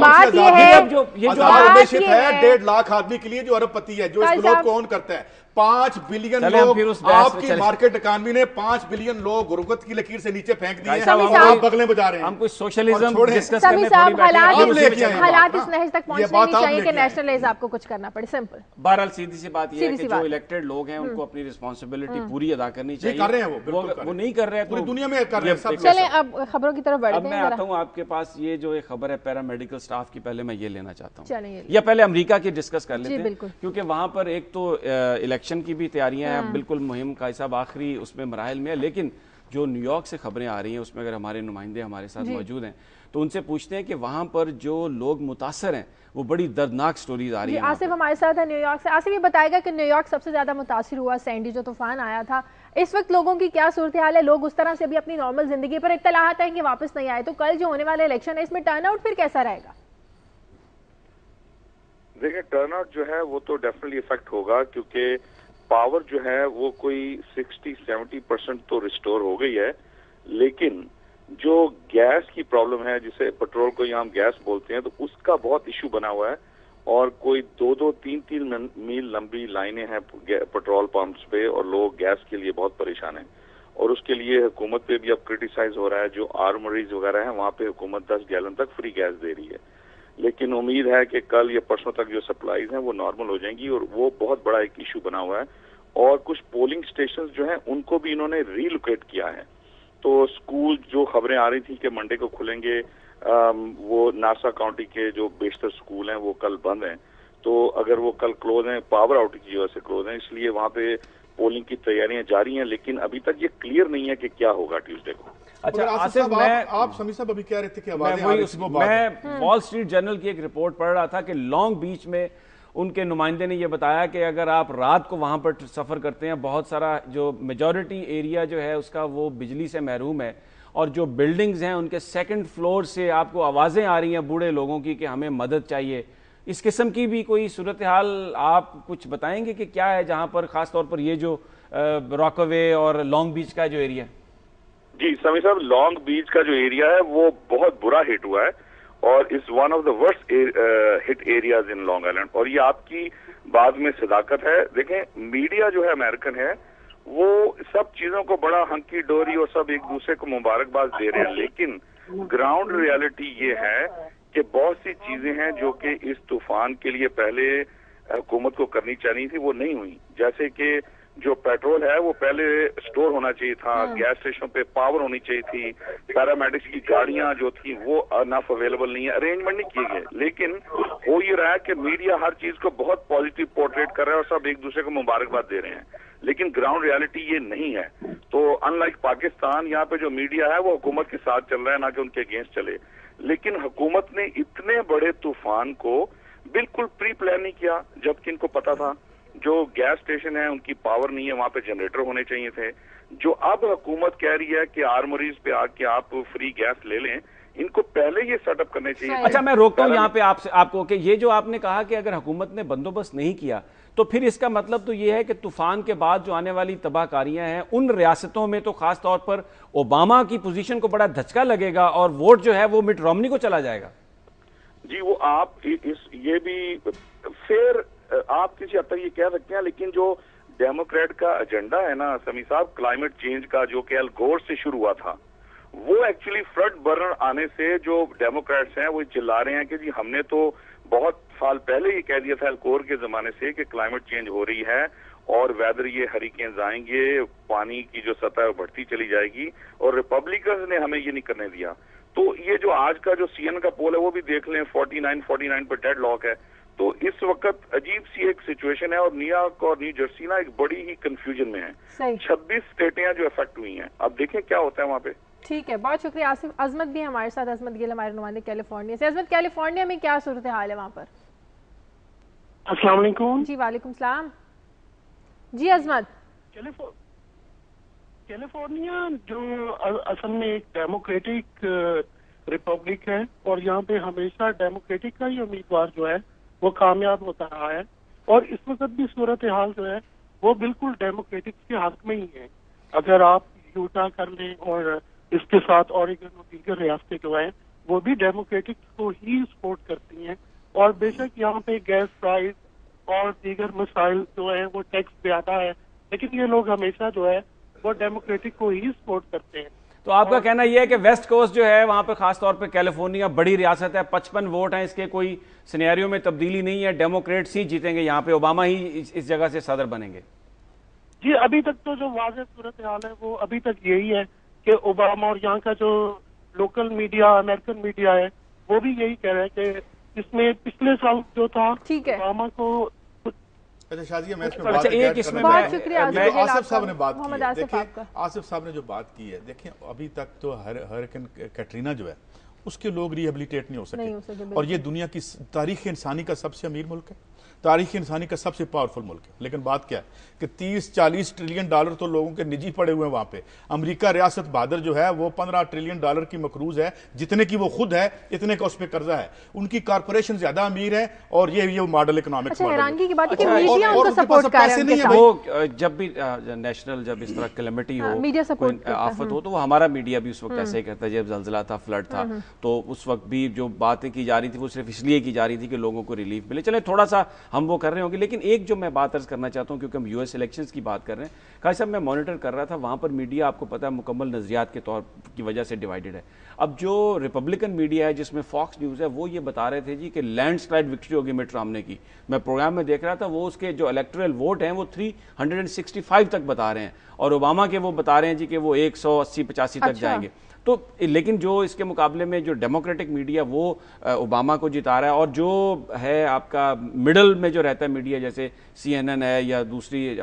آزاد معیشت ہے 1.5 لاکھ آدمی کے لیے جو ارب پتی ہے، جو اس گلوب کو اون کرتا ہے. 5 بلین لوگ، آپ کی مارکیٹ اکانومی نے 5 بلین لوگ غربت کی لکیر سے نیچے پھینک دیے ہیں. آپ بغلیں بجا رہے ہیں. ہم کوئی سوشلزم ڈسکس کرنے حالات اس نہج تک پہنچنے نہیں چاہیے کہ نیشنلائز آپ کو کچھ کرنا پڑے. سمپل. بہرحال سیدھی سی بات یہ ہے کہ جو الیکٹڈ لوگ ہیں ان کو اپنی رسپانسبلٹی پوری ادا کرنی چاہیے. کر رہے ہیں وہ نہیں کر رہے ہیں، پوری دنیا میں کر رہے ہیں. چلیں اب خبروں کی طرف بڑھتے ہیں. اب میں آتا ہوں آپ کے پاس. یہ جو ایک خبر ہے پیرامیڈیکل سٹاف کی، پہلے میں یہ لینا چاہتا ہوں یا پہلے امریکہ کی ڈسکس کر لیتے ہیں کیونکہ وہاں پر ایک تو الیکشن کی بھی تیاریاں ہیں بالکل مہم کا حساب آخری اس میں مراحل میں ہے. لیکن جو نیو یارک سے خبریں آ رہی ہیں اس میں اگر ہمارے نمائندے ہمارے ساتھ موجود ہیں تو ان سے پوچھتے ہیں کہ وہاں پر جو لوگ متاثر ہیں وہ بڑی دردناک سٹوریز آ رہی ہیں. آصف ہمارے ساتھ ہے نیو یارک سے. آصف یہ بتائے گا کہ نیو یارک سب سے زیادہ متاثر ہوا سینڈی جو طوفان آیا تھا. اس وقت لوگوں کی کیا صورتحال ہے؟ لوگ اس طرح سے بھی اپنی نارمل زندگی پر اطلاعات ہیں کہ واپس نہیں آئے. تو کل جو ہونے والے الیکشن ہے اس میں ٹرن آؤٹ پھر کیسا رہے گا؟ دیکھیں ٹرن آؤٹ جو ہے وہ تو ڈیفینیٹلی افیکٹ ہوگا کیونکہ پاور جو ہے وہ کوئی 60-70% تو ریسٹور ہو گئی ہے. لیکن جو گیس کی پرابلم ہے جسے پیٹرول کو یہاں ہم گیس بولتے ہیں تو اس کا بہت ایشو بنا ہوا ہے اور کوئی 2-3 میل لمبی لائنیں ہیں پیٹرول پمپس پہ اور لوگ گیس کے لیے بہت پریشان ہیں. اور اس کے لیے حکومت پہ بھی اب کرٹیسائز ہو رہا ہے. جو آرمریز وغیرہ ہیں وہاں پہ حکومت 10 گیلن تک فری گیس دے رہی ہے. لیکن امید ہے کہ کل یا پرسوں تک جو سپلائیز ہیں وہ نارمل ہو جائیں گی اور وہ بہت بڑا ایک ایشو بنا ہوا ہے. اور کچھ پولنگ سٹیشنز جو ہیں ان کو بھی انہوں نے ری لوکیٹ کیا ہے تو اسکول جو خبریں آ رہی تھی کہ منڈے کو کھلیں گے، وہ ناسا کاؤنٹی کے جو بیشتر اسکول ہیں وہ کل بند ہیں، تو اگر وہ کل کلوز ہیں پاور آؤٹ کی وجہ سے کلوز ہیں، اس لیے وہاں پہ پولنگ کی تیاریاں جاری ہیں، لیکن ابھی تک یہ کلیئر نہیں ہے کہ کیا ہوگا ٹیوزڈے کو۔ اچھا آصف آصف، آپ سمیع صاحب ابھی کہہ رہے تھے کہ میں وال اسٹریٹ جرنل کی ایک رپورٹ پڑھ رہا تھا کہ لانگ بیچ میں ان کے نمائندے نے یہ بتایا کہ اگر آپ رات کو وہاں پر سفر کرتے ہیں، بہت سارا جو میجورٹی ایریا جو ہے اس کا وہ بجلی سے محروم ہے، اور جو بلڈنگز ہیں ان کے سیکنڈ فلور سے آپ کو آوازیں آ رہی ہیں بوڑھے لوگوں کی کہ ہمیں مدد چاہیے۔ اس قسم کی بھی کوئی صورتحال آپ کچھ بتائیں گے کہ کیا ہے جہاں پر خاص طور پر یہ جو راکوے اور لانگ بیچ کا جو ایریا؟ جی سمیع صاحب، لانگ بیچ کا جو ایریا ہے وہ بہت برا ہٹ ہوا ہے اور is one of the worst hit areas in long island, اور یہ آپ کی بات میں صداقت ہے۔ دیکھیں میڈیا جو ہے امریکن ہے وہ سب چیزوں کو بڑا ہنکی ڈوری اور سب ایک دوسرے کو مبارکباد دے رہے ہیں، لیکن گراؤنڈ ریالٹی یہ ہے کہ بہت سی چیزیں ہیں جو کہ اس طوفان کے لیے پہلے حکومت کو کرنی چاہیے تھی وہ نہیں ہوئی، جیسے کہ جو پیٹرول ہے وہ پہلے سٹور ہونا چاہیے تھا، گیس اسٹیشن پہ پاور ہونی چاہیے تھی، پیرامیڈکس کی گاڑیاں جو تھی وہ انف اویلیبل نہیں ہے، ارینجمنٹ نہیں کیے گئے، لیکن ہو یہ رہا ہے کہ میڈیا ہر چیز کو بہت پازیٹیو پورٹریٹ کر رہا ہے اور سب ایک دوسرے کو مبارکباد دے رہے ہیں، لیکن گراؤنڈ ریالٹی یہ نہیں ہے۔ تو ان لائک پاکستان، یہاں پہ جو میڈیا ہے وہ حکومت کے ساتھ چل رہا ہے، نہ کہ ان کے اگینسٹ چلے، لیکن حکومت نے اتنے بڑے طوفان کو بالکل پری پلان نہیں کیا، جبکہ ان کو پتا تھا جو گیس اسٹیشن ہے ان کی پاور نہیں ہے، وہاں پہ جنریٹر ہونے چاہیے تھے۔ جو اب حکومت کہہ رہی ہے کہ آرموریز پہ آ کے آپ فری گیس لے لیں، ان کو پہلے یہ سیٹ اپ کرنے چاہیے۔ اچھا میں روکتا ہوں یہاں پہ آپ کو کہ یہ جو آپ نے کہا کہ اگر حکومت نے بندوبست نہیں کیا تو پھر اس کا مطلب تو یہ ہے کہ طوفان کے بعد جو آنے والی تباہ کاریاں ہیں ان ریاستوں میں تو خاص طور پر اوباما کی پوزیشن کو بڑا دھچکا لگے گا اور ووٹ جو ہے وہ مٹ رومنی کو چلا جائے گا۔ جی وہ آپ یہ بھی فیر آپ کسی حد تک یہ کہہ سکتے ہیں، لیکن جو ڈیموکریٹ کا ایجنڈا ہے نا سمیع صاحب، کلائمیٹ چینج کا، جو کہ ال گور سے شروع ہوا تھا، وہ ایکچولی فرنٹ برنر آنے سے جو ڈیموکریٹس ہیں وہ چلا رہے ہیں کہ جی ہم نے تو بہت سال پہلے یہ کہہ دیا تھا ال گور کے زمانے سے کہ کلائمیٹ چینج ہو رہی ہے اور ویدر یہ ہریکینز آئیں گے، پانی کی جو سطح ہے بڑھتی چلی جائے گی، اور ریپبلکنز نے ہمیں یہ نہیں کرنے دیا۔ تو یہ جو آج کا جو سی این کا پول ہے وہ بھی دیکھ لیں، 49 پر ڈیڈ لاک ہے۔ تو اس وقت عجیب سی ایک سچویشن ہے اور نیو یارک اور نیو جرسی نا ایک بڑی ہی کنفیوژن میں ہے۔ 26 اسٹیٹیں جو افیکٹ ہوئی ہیں، اب دیکھیں کیا ہوتا ہے وہاں پہ۔ ٹھیک ہے، بہت شکریہ آصف۔ عظمت بھی ہمارے ساتھ، عظمت گل ہمارے نمائندے کیلیفورنیا سے۔ عظمت، کیلیفورنیا میں کیا صورتحال ہے وہاں پر؟ السلام علیکم۔ جی وعلیکم السلام۔ جی عظمت، کیلیفورنیا جو اصل میں ایک ڈیموکریٹک ریپبلک ہے اور یہاں پہ ہمیشہ ڈیموکریٹک کا ہی امیدوار جو ہے وہ کامیاب ہوتا رہا ہے، اور اس وقت بھی صورتحال جو ہے وہ بالکل ڈیموکریٹک کے حق میں ہی ہے۔ اگر آپ یوٹا کر لیں اور اس کے ساتھ اوریگن اور دیگر ریاستیں جو ہیں وہ بھی ڈیموکریٹک کو ہی سپورٹ کرتی ہیں، اور بے شک یہاں پہ گیس پرائز اور دیگر مسائل جو ہیں وہ ٹیکس زیادہ ہے، لیکن یہ لوگ ہمیشہ جو ہے وہ ڈیموکریٹک کو ہی سپورٹ کرتے ہیں۔ تو آپ کا کہنا یہ ہے کہ ویسٹ کوسٹ جو ہے وہاں پہ خاص طور پہ کیلیفورنیا بڑی ریاست ہے، 55 ووٹ ہیں، اس کے کوئی سینیریو میں تبدیلی نہیں ہے، ڈیموکریٹس ہی جیتیں گے یہاں پہ، اوباما ہی اس جگہ سے صدر بنیں گے؟ جی ابھی تک تو جو واضح صورتحال ہے وہ ابھی تک یہی ہے کہ اوباما، اور یہاں کا جو لوکل میڈیا، امریکن میڈیا ہے، وہ بھی یہی کہہ رہے ہیں کہ اس میں پچھلے سال جو تھا اوباما کو۔ اچھا شازیہ، میں اس میں بہت شکریہ آصف صاحب نے بات کی ہے، دیکھیں آصف صاحب نے جو بات کی ہے، دیکھیں ابھی تک تو ہریکن کیٹرینا جو ہے اس کے لوگ ریہیبلیٹیٹ نہیں ہو سکے، اور یہ دنیا کی تاریخ انسانی کا سب سے امیر ملک ہے، تاریخ انسانی کا سب سے پاورفل ملک ہے، لیکن بات کیا ہے کہ 30-40 ٹریلین ڈالر تو لوگوں کے نجی پڑے ہوئے ہیں وہاں پہ۔ امریکہ ریاست بہادر جو ہے وہ 15 ٹریلین ڈالر کی مقروض ہے، جتنے کی وہ خود ہے اتنے کا اس پہ قرضہ ہے، ان کی کارپوریشن زیادہ امیر ہے، اور یہ ماڈل اکنامکس حیرانگی کی بات ہے کہ میڈیا ان کو سپورٹ کر رہا ہے۔ وہ جب بھی نیشنل جب اس طرح کلیمٹی ہو، کوئی آفت ہو، تو وہ ہمارا میڈیا بھی اس وقت ایسے ہی کرتا ہے، جب زلزلہ تھا، فلڈ تھا، تو اس وقت بھی جو باتیں کی جا رہی تھی وہ صرف اس لیے کی جا رہی تھی کہ لوگوں کو ریلیف ملے۔ چلیں تھوڑا سا ہم وہ کر رہے ہوں گے. لیکن ایک جو میں بات عرض کرنا چاہتا ہوں, کیونکہ ہم US الیکشنز کی بات کر رہے ہیں, قاضی صاحب میں مانیٹر کر رہا تھا, وہاں پر میڈیا آپ کو پتا ہے مکمل نظریات کے طور کی وجہ سے ڈیوائیڈڈ ہے. اب جو ریپبلکن میڈیا ہے جس میں فاکس نیوز ہے, وہ یہ بتا رہے تھے جی کہ لینڈ سلائڈ وکٹری ہوگی مٹ رامنے کی. میں پروگرام میں دیکھ رہا تھا, وہ اس کے جو الیکٹورل ووٹ ہیں وہ 365 تک بتا رہے ہیں, اور اوباما کے وہ بتا رہے ہیں جی کہ وہ 180-85 تک جائیں گے. تو لیکن جو اس کے مقابلے میں جو ڈیموکریٹک میڈیا وہ اوباما کو جتا رہا ہے, اور جو ہے آپ کا مڈل میں جو رہتا ہے میڈیا جیسے CNN ہے یا دوسری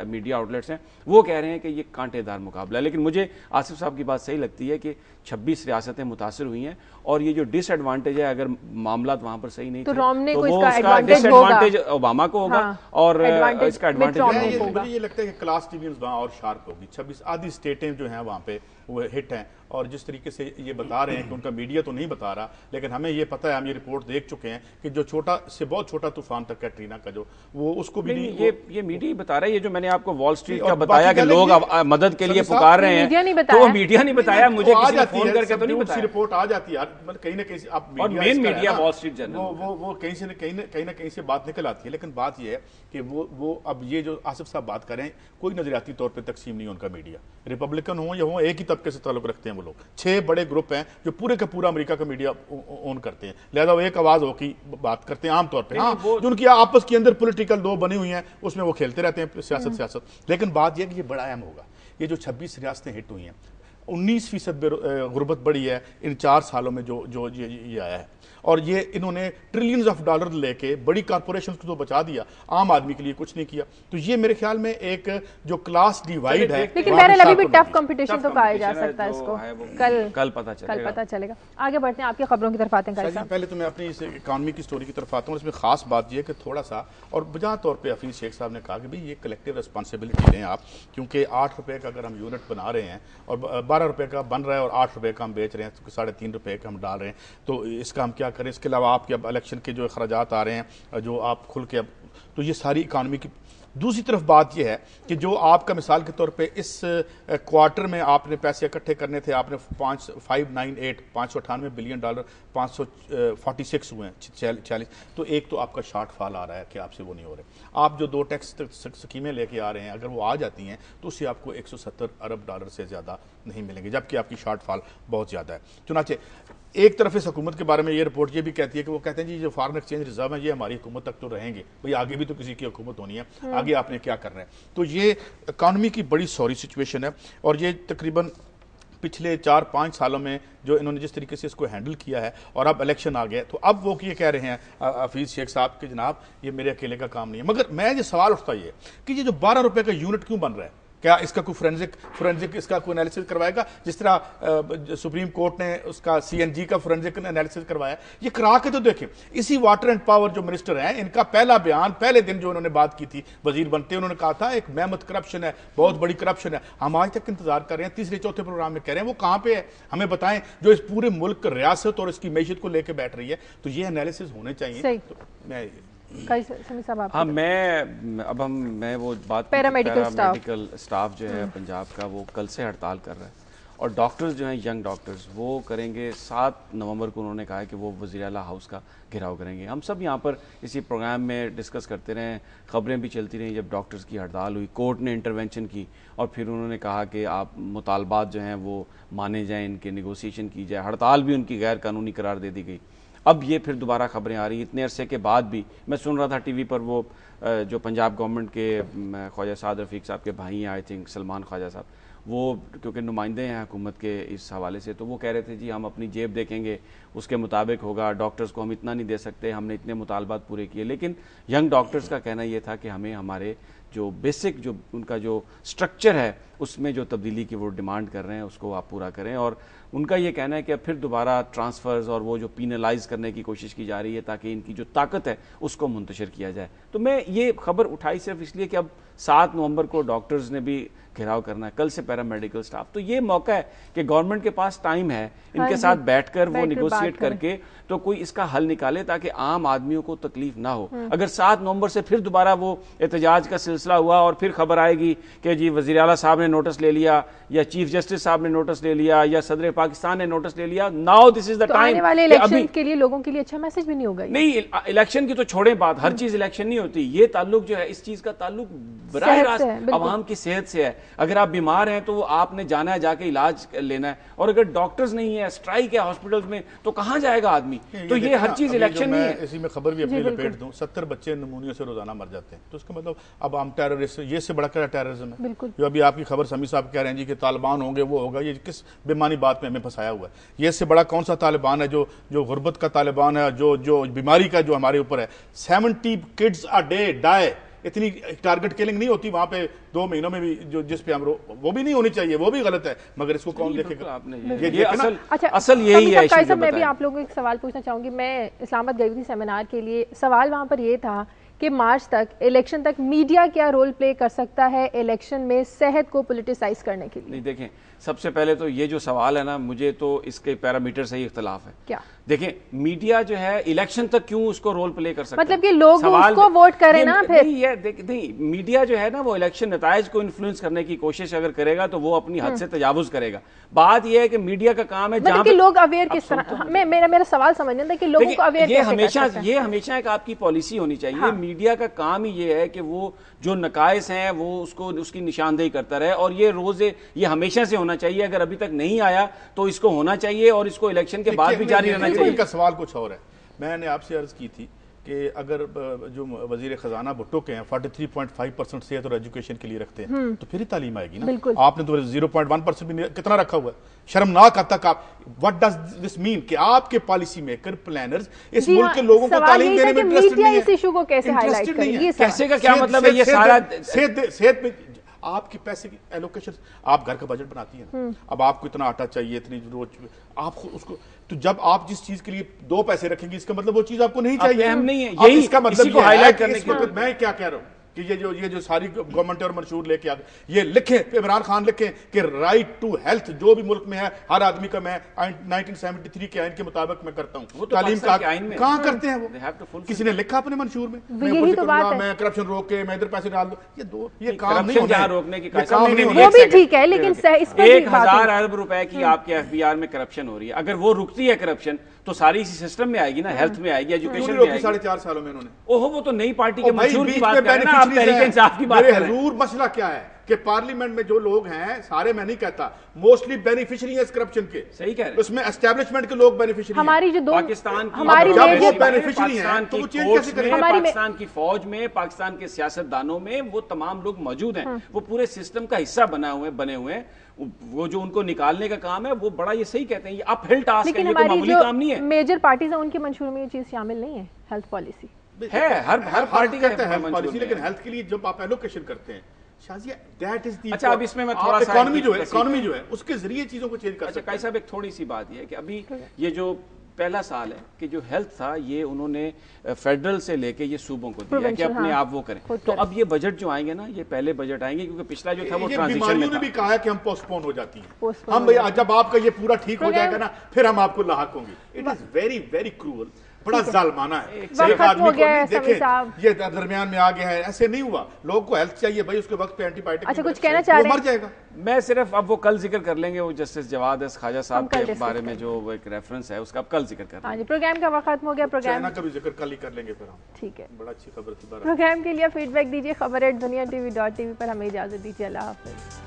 میڈیا آؤٹلیٹس ہیں, وہ کہہ رہے ہیں کہ یہ کانٹے دار مقابلہ ہے. لیکن مجھے آصف صاحب کی بات صحیح لگتی ہے کہ 26 ریاستیں متاثر ہوئی ہیں, اور یہ جو ڈس ایڈوانٹیج ہے اگر معاملات وہاں پر صحیح نہیں تو وہ اس کا ڈس ایڈوانٹیج اوباما کو ہوگا, اور اس کا ایڈوانٹیج مجھے یہ لگتا ہے کہ کلاس ٹیویز وہاں اور شارپ ہوگی. 26 آدھی اسٹیٹیں جو ہیں وہاں پہ وہ ہٹ ہیں, اور جس طریقے سے یہ بتا رہے ہیں کہ ان کا میڈیا تو نہیں بتا رہا, لیکن ہمیں یہ پتہ ہے, ہم یہ رپورٹ دیکھ چکے ہیں کہ جو چھوٹا سے بہت چھوٹا طوفان تک کیٹرینا کا جو وہ اس کو بھی نہیں, یہ میڈیا ہی بتا رہا ہے. یہ جو میں نے آپ کو وال اسٹریٹ کا بتایا کہ لوگ مدد کے لیے پکار رہے ہیں, تو میڈیا نہیں بتایا, مجھے کسی نے فون کر کے تو نہیں بتایا. رپورٹ آ جاتی ہے کہیں نہ کہیں, آپ مین میڈیا وال اسٹریٹ جرنل وہ کہیں نہ کہیں سے بات نکل آتی ہے. لیکن بات یہ ہے کہ وہ اب یہ جو آصف صاحب بات کریں, کوئی نظریاتی طور پہ تقسیم نہیں ان کا میڈیا, ریپبلکن ہوں یا ہوں ایک ہی طبقے سے تعلق رکھتے ہیں وہ لوگ. 6 بڑے گروپ ہیں جو پورے کا پورا امریکہ کا میڈیا اون کرتے ہیں, لہذا وہ ایک آواز ہو کی بات کرتے ہیں عام طور پہ. ہاں جو ان کی آپس کے اندر پولیٹیکل 2 بنی ہوئی ہیں اس میں وہ کھیلتے رہتے ہیں سیاست. لیکن بات یہ کہ یہ بڑا اہم ہوگا. یہ جو 26 ریاستیں ہٹ ہوئی ہیں, 19% غربت بڑھی ہے ان 4 سالوں میں جو یہ آیا ہے, اور یہ انہوں نے ٹریلینز آف ڈالر لے کے بڑی کارپوریشنز کو تو بچا دیا, عام آدمی کے لیے کچھ نہیں کیا. تو یہ میرے خیال میں ایک جو کلاس ڈیوائیڈ ہے, لیکن بہرحال ابھی بھی ٹف کمپٹیشن تو کہا جا سکتا ہے اس کو, کل پتہ چلے گا. آگے بڑھتے ہیں, آپ کی خبروں کی طرف آتے ہیں. پہلے تو میں اپنی اس اکانومی کی سٹوری کی طرف آتا ہوں. اس میں خاص بات یہ ہے کہ تھوڑا سا, اور بجا طور پہ حفیظ شیخ صاحب نے کہا کہ بھئی یہ کلیکٹیو ریسپانسبلٹی لیں آپ, کیونکہ 8 روپے کا اگر ہم یونٹ بنا رہے ہیں اور 12 روپے کا بن رہا ہے اور 8 روپے کا ہم بیچ رہے ہیں, 3.5 روپے کا ہم ڈال رہے ہیں, تو اس کا ہم کیا کریں. اس کے علاوہ آپ کے اب الیکشن کے جو اخراجات آ رہے ہیں جو آپ کھل کے, اب تو یہ ساری اکانومی کی. دوسری طرف بات یہ ہے کہ جو آپ کا مثال کے طور پہ اس کوارٹر میں آپ نے پیسے اکٹھے کرنے تھے, آپ نے 598 بلین ڈالر 546 ہوئے ہیں 46, تو ایک تو آپ کا شارٹ فال آ رہا ہے کہ آپ سے وہ نہیں ہو رہے. آپ جو 2 ٹیکس سکیمیں لے کے آ رہے ہیں, اگر وہ آ جاتی ہیں تو اس سے آپ کو 170 ارب ڈالر سے زیادہ نہیں ملیں گے, جبکہ آپ کی شارٹ فال بہت زیادہ ہے. چنانچہ ایک طرف اس حکومت کے بارے میں یہ رپورٹ یہ بھی کہتی ہے کہ وہ کہتے ہیں جی جو فارن ایکسچینج ریزرو ہیں یہ ہماری حکومت تک تو رہیں گے, بھئی آگے بھی تو کسی کی حکومت ہونی ہے, آگے آپ نے کیا کرنا ہے. تو یہ اکانومی کی بڑی سوری سچویشن ہے, اور یہ تقریباً پچھلے 4-5 سالوں میں جو انہوں نے جس طریقے سے اس کو ہینڈل کیا ہے, اور اب الیکشن آ گیا تو اب وہ یہ کہہ رہے ہیں حفیظ شیخ صاحب کہ جناب یہ میرے اکیلے کا کام نہیں ہے. مگر میں یہ سوال اٹھتا یہ کہ یہ جو 12 روپے کا یونٹ کیوں بن رہا ہے, کیا اس کا کوئی فورینزک اس کا کوئی انالیسس کروائے گا, جس طرح سپریم کورٹ نے اس کا CNG کا فورینزک انالیسس کروایا. یہ کرا کے تو دیکھیں. اسی واٹر اینڈ پاور جو منسٹر ہیں, ان کا پہلا بیان پہلے دن جو انہوں نے بات کی تھی وزیر بنتے, انہوں نے کہا تھا ایک مہمت کرپشن ہے, بہت بڑی کرپشن ہے. ہم آج تک انتظار کر رہے ہیں, 3-4 پروگرام میں کہہ رہے ہیں وہ کہاں پہ ہے, ہمیں بتائیں, جو اس پورے ملک ریاست اور اس کی معیشت کو لے کے بیٹھ رہی ہے. تو یہ انالیسس ہونے چاہیے. میں ہاں میں وہ بات, پیرامیڈیکل اسٹاف جو ہے پنجاب کا وہ کل سے ہڑتال کر رہا ہے, اور ڈاکٹرز جو ہیں ینگ ڈاکٹرز وہ کریں گے 7 نومبر کو. انہوں نے کہا ہے کہ وہ وزیر اعلیٰ ہاؤس کا گھیراؤ کریں گے. ہم سب یہاں پر اسی پروگرام میں ڈسکس کرتے رہے, خبریں بھی چلتی رہیں جب ڈاکٹرز کی ہڑتال ہوئی, کورٹ نے انٹرونشن کی, اور پھر انہوں نے کہا کہ آپ مطالبات جو ہیں وہ مانے جائیں, ان کے نیگوسیشن کی جائے. ہڑتال بھی ان کی غیر قانونی قرار دے دی گئی. اب یہ پھر دوبارہ خبریں آ رہی ہیں اتنے عرصے کے بعد بھی. میں سن رہا تھا ٹی وی پر وہ جو پنجاب گورنمنٹ کے خواجہ سعد رفیق صاحب کے بھائی ہیں, آئی تھنک سلمان خواجہ صاحب, وہ کیونکہ نمائندے ہیں حکومت کے اس حوالے سے, تو وہ کہہ رہے تھے جی ہم اپنی جیب دیکھیں گے, اس کے مطابق ہوگا, ڈاکٹرز کو ہم اتنا نہیں دے سکتے, ہم نے اتنے مطالبات پورے کیے. لیکن ینگ ڈاکٹرز کا کہنا یہ تھا کہ ہمیں ہمارے جو بیسک جو ان کا جو سٹرکچر ہے اس میں جو تبدیلی کی وہ ڈیمانڈ کر رہے ہیں اس کو آپ پورا کریں. اور ان کا یہ کہنا ہے کہ اب پھر دوبارہ ٹرانسفرز اور وہ جو پینلائز کرنے کی کوشش کی جا رہی ہے تاکہ ان کی جو طاقت ہے اس کو منتشر کیا جائے. تو میں یہ خبر اٹھائی صرف اس لیے کہ اب 7 نومبر کو ڈاکٹرز نے بھی گھیراؤ کرنا ہے, کل سے پیرامیڈیکل سٹاف. تو یہ موقع ہے کہ گورنمنٹ کے پاس ٹائم ہے ان کے ساتھ بیٹھ کر وہ نیگوشیٹ کر کے تو کوئی اس کا حل نکالے تاکہ عام آدمیوں کو تکلیف نہ ہو. اگر 7 نومبر سے پھر دوبارہ وہ احتجاج کا سلسلہ سلسلہ ہوا اور پھر خبر آئے گی کہ جی وزیر اعلیٰ صاحب نے نوٹس لے لیا یا چیف جسٹس صاحب نے نوٹس لے لیا یا صدر پاکستان نے نوٹس لے لیا. Now this is the time. آنے والے الیکشن کے لیے لوگوں کے لیے اچھا میسج بھی نہیں ہوگا. نہیں, الیکشن کی تو چھوڑیں بات, ہر چیز الیکشن نہیں ہوتی. یہ تعلق جو ہے اس چیز کا تعلق براہ راست عوام کی صحت سے ہے. اگر آپ بیمار ہیں تو آپ نے جانا ہے, جا کے علاج لینا ہے, اور اگر ڈاکٹرز نہیں ہے, اسٹرائک ہے ہاسپٹلز میں, تو کہاں جائے گا آدمی؟ تو یہ ہر چیز الیکشن نہیں ہے. اسی میں خبر بھی اپنی لپیٹ دوں, 70 بچے نمونیا سے روزانہ مر جاتے ہیں. تو اس کا مطلب اب ہم ٹیررسٹ, یہ سے بڑا کیا ٹیررزم ہے؟ جو ابھی آپ کی خبر سمیع صاحب کہہ رہے ہیں جی کہ طالبان ہوں گے, وہ ہوگا, یہ کس بیمانی بات میں ہمیں پھنسایا ہوا ہے؟ یہ سے بڑا کون سا طالبان ہے جو غربت کا طالبان ہے, جو بیماری کا جو ہمارے اوپر ہے. 70 kids a day die. اتنی ٹارگٹ کلنگ نہیں ہوتی وہاں پہ 2 مہینوں میں بھی, جو جس پہ ہم وہ بھی نہیں ہونی چاہیے, وہ بھی غلط ہے, مگر اس کو کون دیکھے گا؟ اصل یہی ہے. میں بھی آپ لوگوں کو ایک سوال پوچھنا چاہوں گی. میں اسلام آباد گئی تھی سیمینار کے لیے. سوال وہاں پر یہ تھا کہ مارچ تک, الیکشن تک میڈیا کیا رول پلے کر سکتا ہے الیکشن میں صحت کو پولیٹیسائز کرنے کے لیے؟ نہیں دیکھیں, سب سے پہلے تو یہ جو سوال ہے نا, مجھے تو اس کے پیرامیٹر سے ہی اختلاف ہے. کیا دیکھیں, میڈیا جو ہے الیکشن تک کیوں اس کو رول پلے کر سکتا ہے؟ مطلب کہ لوگ اس کو ووٹ کریں نا. پھر نہیں, میڈیا جو ہے نا وہ الیکشن نتائج کو انفلوئنس کرنے کی کوشش اگر کرے گا تو وہ اپنی حد سے تجاوز کرے گا. بات یہ ہے کہ میڈیا کا کام ہے جہاں کہ لوگ اویئر کس طرح, میرا سوال سمجھنا تھا کہ لوگوں کو اویئر یہ ہمیشہ ایک آپ کی پالیسی ہونی چاہیے. میڈیا کا کام ہی یہ ہے کہ وہ جو نقائص ہیں وہ اس کی نشاندہی کرتا رہے, اور یہ روز یہ ہمیشہ سے ہونا چاہیے. اگر ابھی تک نہیں آیا تو اس کو ہونا چاہیے, اور اس کو الیکشن کے بعد بھی جاری رہنا چاہیے. ان کا سوال کچھ اور ہے. میں نے آپ سے عرض کی تھی کہ اگر جو وزیر خزانہ بھٹو کے ہیں 43.5% صحت اور ایجوکیشن کے لیے رکھتے ہیں تو پھر ہی تعلیم آئے گی نا. آپ نے تو 0.1% بھی کتنا رکھا ہوا ہے, شرمناک حد تک. آپ وٹ ڈز دس مین کہ آپ کے پالیسی میکر پلانرز اس ملک کے لوگوں کو تعلیم دینے میں انٹرسٹڈ نہیں ہے. اس ایشو کو کیسے ہائی لائٹ کریں گے؟ کیسے کا کیا مطلب ہے؟ یہ سارا صحت میں آپ کے پیسے کی ایلوکیشن, آپ گھر کا بجٹ بناتی ہیں, اب آپ کو اتنا آٹا چاہیے, اتنی روز آپ اس کو, تو جب آپ جس چیز کے لیے 2 پیسے رکھیں گے اس کا مطلب وہ چیز آپ کو نہیں چاہیے. اہم نہیں ہے, یہی اس کا مطلب کو ہائی لائٹ کرنے کے لیے میں کیا کہہ رہا ہوں کہ یہ جو ساری گورنمنٹ اور منشور لے کے آ گئے, یہ لکھیں, عمران خان لکھیں کہ رائٹ ٹو ہیلتھ جو بھی ملک میں ہے ہر آدمی کا, میں 1973 کے آئین کے مطابق میں کرتا ہوں. تعلیم کا کہاں کرتے ہیں وہ؟ کسی نے لکھا اپنے منشور میں میں کرپشن روک کے میں ادھر پیسے ڈال دوں؟ یہ کام نہیں ہونا. روکنے کی وہ بھی ٹھیک ہے, لیکن 1000 ارب روپے کی آپ کے FBR میں کرپشن ہو رہی ہے. اگر وہ رکتی ہے کرپشن تو ساری اسی سسٹم میں آئے گی نا, ہیلتھ میں آئے گی, ایجوکیشن میں آئے گی. 4.5 سالوں میں انہوں نے, اوہو وہ تو نئی پارٹی کے منشور کی بات کر رہے ہیں نا, آپ تحریک انصاف کی بات کر رہے ہیں. حضور مسئلہ کیا ہے کہ پارلیمنٹ میں جو لوگ ہیں سارے, میں نہیں کہتا, موسٹلی بینیفیشری ہیں اس کرپشن کے. صحیح کہہ رہے ہیں, اس میں اسٹیبلشمنٹ کے لوگ بینیفیشری ہیں. ہماری جو پاکستان کی فوج میں, پاکستان کے سیاستدانوں میں وہ تمام لوگ موجود ہیں, وہ پورے سسٹم کا حصہ بنے ہوئے ہیں. وہ جو ان کو نکالنے کا کام ہے وہ بڑا, یہ صحیح کہتے ہیں, یہ اپ ہل ٹاسک ہے, یہ کوئی معمولی کام نہیں ہے. میجر پارٹیز ہیں ان کے منشور میں یہ چیز شامل نہیں ہے. ہیلتھ پالیسی ہے, ہر پارٹی کا ہیلتھ پالیسی, لیکن ہیلتھ کے لیے جب آپ ایلوکیشن کرتے ہیں شازیہ, دیٹ از دی. اچھا اب اس میں تھوڑا سا اکانومی جو ہے اس کے ذریعے چیزوں کو چینج کر سکتے ہیں. اچھا قائد صاحب, ایک تھوڑی سی بات یہ ہے کہ ابھی یہ جو پہلا سال ہے کہ جو ہیلتھ تھا یہ انہوں نے فیڈرل سے لے کے یہ صوبوں کو دیا کہ اپنے آپ وہ کریں. تو اب یہ بجٹ جو آئیں گے نا, یہ پہلے بجٹ آئیں گے, کیونکہ پچھلا جو تھا وہ ٹرانزیشن میں تھا. بھی کہا ہے کہ ہم پوسٹ پون ہو جاتی ہیں, ہم جب آپ کا یہ پورا ٹھیک ہو جائے گا نا پھر ہم آپ کو لاحق ہوں گے. It is very very cruel, بڑا ظالمانہ ہے. ایک آدمی کو دیکھیں یہ درمیان میں آ گیا ہے, ایسے نہیں ہوا. لوگوں کو ہیلتھ چاہیے بھائی, اس کے وقت پہ اینٹی بائیوٹک. اچھا کچھ کہنا چاہ رہے ہیں؟ مر جائے گا. میں صرف اب وہ کل ذکر کر لیں گے, وہ جسٹس جواد خواجہ صاحب کے بارے میں جو ایک ریفرنس ہے اس کا اب کل ذکر کر لیں گے. پروگرام کا وقت ختم ہو گیا. پروگرام کا بھی ذکر کل ہی کر لیں گے پھر ہم. ٹھیک ہے, بڑا اچھی خبر تھی. پروگرام کے لیے فیڈ بیک دیجیے خبر@duniatv.tv پر. ہمیں اجازت دیجیے. اللہ حافظ.